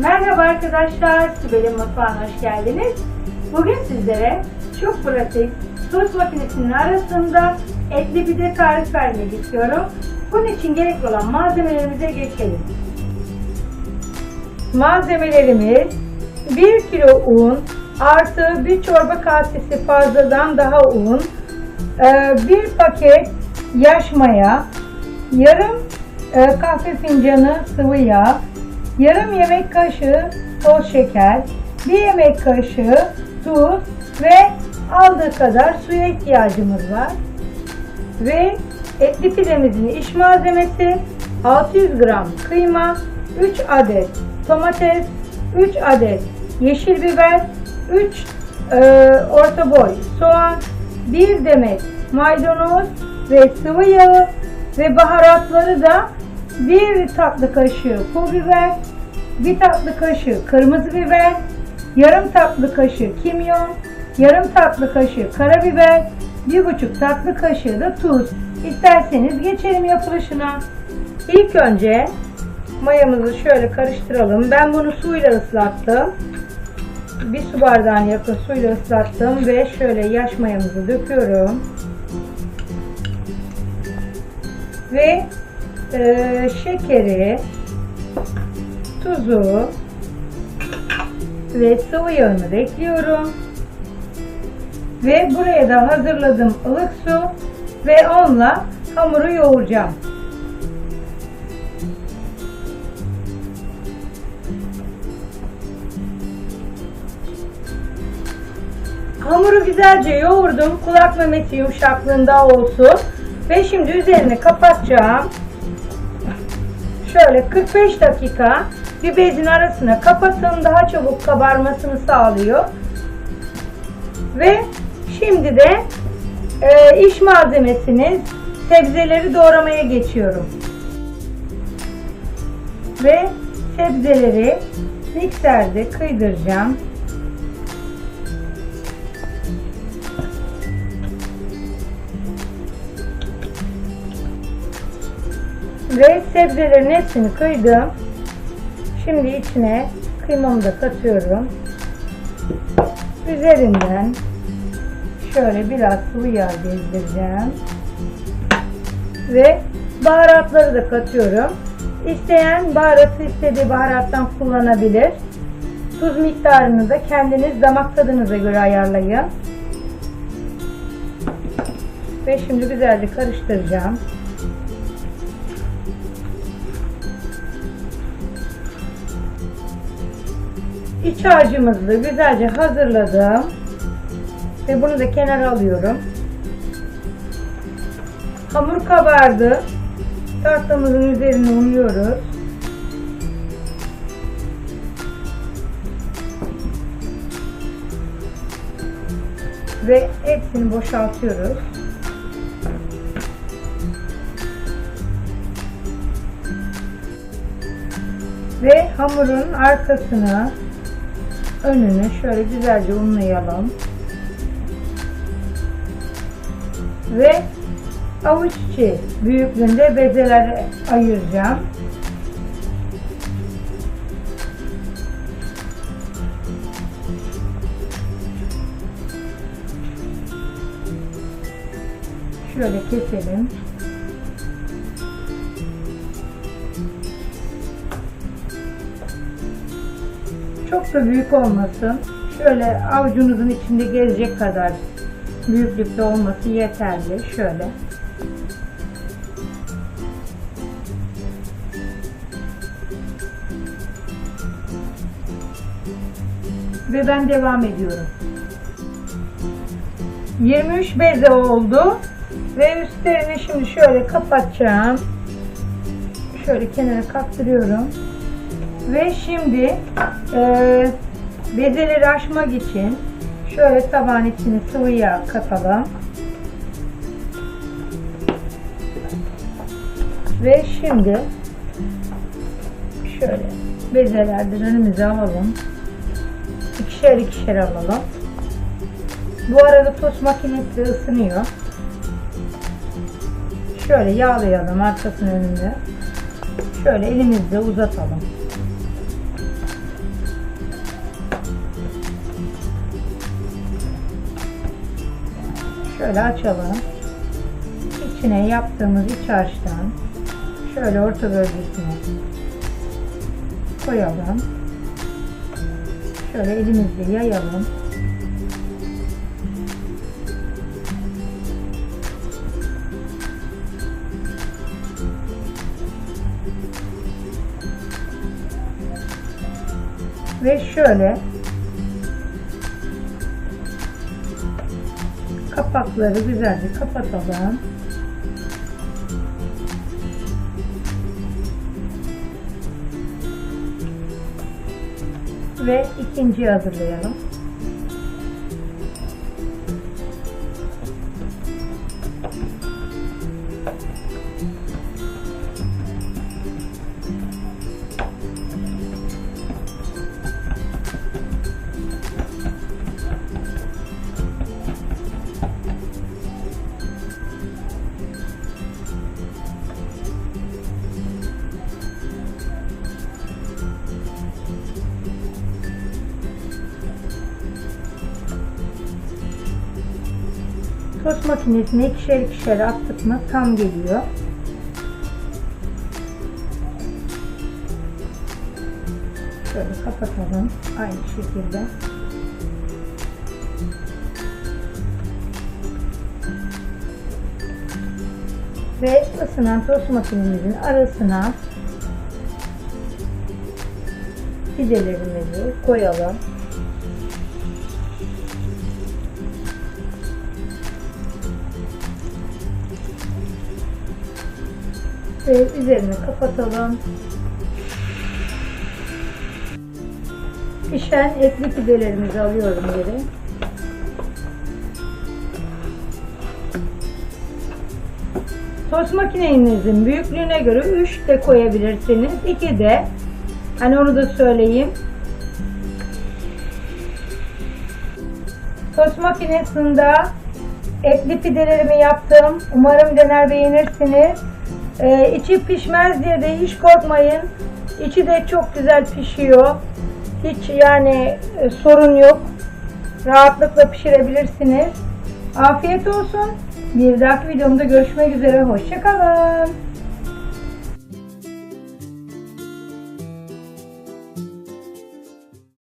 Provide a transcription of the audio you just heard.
Merhaba arkadaşlar, Sibel'in mutfağına hoş geldiniz. Bugün sizlere çok pratik tost makinesinin arasında etli pide tarif vermek istiyorum. Bunun için gerekli olan malzemelerimize geçelim. Malzemelerimiz 1 kilo un artı 1 çorba kasesi fazladan daha un, 1 paket yaş maya, yarım kahve fincanı sıvı yağ, yarım yemek kaşığı toz şeker, 1 yemek kaşığı tuz ve aldığı kadar suya ihtiyacımız var. Ve etli pidemizin iç malzemesi 600 gram kıyma, 3 adet domates, 3 adet yeşil biber, 3 orta boy soğan, 1 demet maydanoz ve sıvı yağı ve baharatları da 1 tatlı kaşığı pul biber, 1 tatlı kaşığı kırmızı biber, yarım tatlı kaşığı kimyon, yarım tatlı kaşığı karabiber, 1,5 tatlı kaşığı da tuz. İsterseniz geçelim yapılışına. İlk önce mayamızı şöyle karıştıralım. Ben bunu suyla ıslattım. 1 su bardağına yakın suyla ıslattım ve şöyle yaş mayamızı döküyorum. Ve şekeri, tuzu ve sıvı yağını da ekliyorum. Ve buraya da hazırladığım ılık su ve onunla hamuru yoğuracağım. Hamuru güzelce yoğurdum. Kulak memesi yumuşaklığında olsun. Ve şimdi üzerine kapatacağım. Şöyle 45 dakika bir bezin arasına kapatın. Daha çabuk kabarmasını sağlıyor. Ve şimdi de iç malzemesini, sebzeleri doğramaya geçiyorum. Ve sebzeleri mikserde kıydıracağım. Ve sebzelerin hepsini kıydım. Şimdi içine kıymamı da katıyorum. Üzerinden şöyle biraz sıvı yağ gezdireceğim. Ve baharatları da katıyorum. İsteyen baharatı istediği baharattan kullanabilir. Tuz miktarını da kendiniz damak tadınıza göre ayarlayın. Ve şimdi güzelce karıştıracağım. İç harcımızı güzelce hazırladım. Ve bunu da kenara alıyorum. Hamur kabardı. Tahtamızın üzerine unuyoruz. Ve hepsini boşaltıyoruz. Ve hamurun arkasını, önünü şöyle güzelce unlayalım. Ve avuç içi büyüklüğünde bezeler ayıracağım. Şöyle keselim. Çok da büyük olmasın. Şöyle avucunuzun içinde gezecek kadar büyüklükte olması yeterli. Şöyle. Ve ben devam ediyorum. 23 beze oldu. Ve üstlerini şimdi şöyle kapatacağım. Şöyle kenara kaktırıyorum. Ve şimdi bezeleri açmak için şöyle tabağın içine sıvı yağ katalım. Ve şimdi şöyle bezelerden önümüze alalım. İkişer ikişer alalım. Bu arada tost makinesi ısınıyor. Şöyle yağlayalım arkasını önünde. Şöyle elimizle uzatalım. Şöyle açalım. İçine yaptığımız iç harçtan şöyle orta bölgesine koyalım. Şöyle elimizle yayalım. Ve şöyle kapakları güzelce kapatalım. Ve ikinciyi hazırlayalım. Tost makinesine ikişer ikişer attık mı tam geliyor. Şöyle kapatalım aynı şekilde. Ve ısınan tost makinemizin arasına pidelerimizi koyalım. Ve üzerini kapatalım. Pişen etli pidelerimizi alıyorum geri. Tost makinenizin büyüklüğüne göre 3 de koyabilirsiniz. 2 de. Hani onu da söyleyeyim. Tost makinesinde etli pidelerimi yaptım. Umarım dener beğenirsiniz. İçi pişmez diye de hiç korkmayın. İçi de çok güzel pişiyor. Hiç yani sorun yok. Rahatlıkla pişirebilirsiniz. Afiyet olsun. Bir dahaki videomda görüşmek üzere. Hoşça kalın.